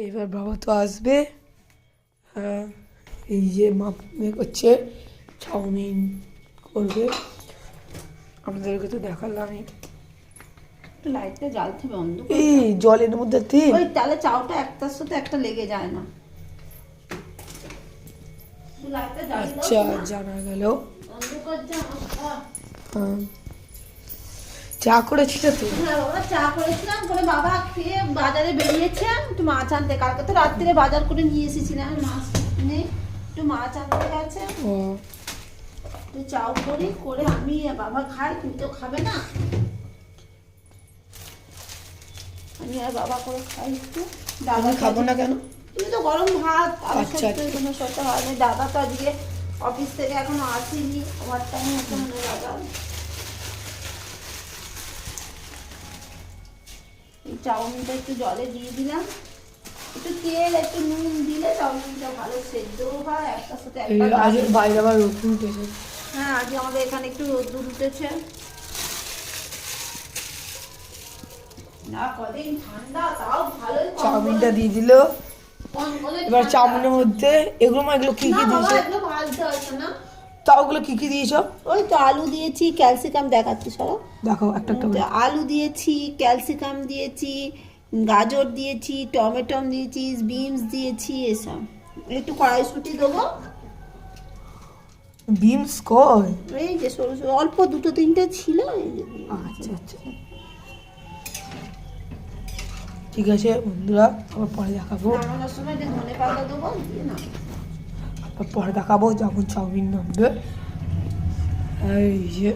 এবার বাবা তো আসবে। হ্যাঁ, এই যে মা করছে চাউমিন করবে, আপনাদেরকে তো দেখালামই। লাইটটা জ্বালতে বন্ধ এই জলের মধ্যে তেল, ওই তাহলে চাউটা একটার সাথে একটা লেগে যায় না। আচ্ছা জানা গেল। হ্যাঁ, চা করেছিল তো? হ্যাঁ বাবা চা করেছিলাম, করে বাবা খেয়ে বাজারে বেরিয়েছে একটু মাছ আনতে। কালকে তো রাত্রে বাজার করে নিয়ে এসেছিলাম, মাছ নেই, একটু মাছ আনতে গেছে। ও তো চাও করি, করে আমি বাবা খাই, তুমি তো খাবে না, আমি আর বাবা করে খাই একটু। দাদা খাবো না কেন? তুমি তো গরম ভাত আর আচ্ছা, কোনো সত্যি হয়নি। দাদা তো আজকে অফিস থেকে এখনো আসেনি, ওভার টাইম হচ্ছে মনে দাদা। এই চাউমিনটা একটু জলে দিয়ে দিলাম, একটু তেল একটু নুন দিলে চাউমিনটা ভালো সেদ্ধ হয় একটার সাথে একটা। আজ বাইরে আবার রোদ উঠেছে। হ্যাঁ আজকে আমাদের এখানে একটু রোদ্দুর উঠেছে না, কদিন ঠান্ডা তাও ভালোই। চাউমিনটা দিয়ে দিল। এবার চাউমিনের মধ্যে এগুলো কি কি দিয়েছো? এগুলো ভাজতে হচ্ছে না। তাও ওগুলো কি কি দিয়েছো? ওই তো আলু দিয়েছি, ক্যালসিকাম দেখাচ্ছি সব, দেখো একটা একটা করে। আলু দিয়েছি, ক্যালসিকাম দিয়েছি, গাজর দিয়েছি, টমেটো দিয়েছি, বিনস দিয়েছি, এসব। একটু কড়াইশুঁটি দেবো। বিনস কই? এই যে সরু সরু অল্প দুটো তিনটে ছিল, এই যে আচ্ছা আচ্ছা ঠিক আছে বন্ধুরা, আবার পরে দেখাবো। নামানোর সময় যে ধনে পাতা দেবো, দিয়ে না আবার পরে দেখাবো যখন চাউমিন নামবে। এই যে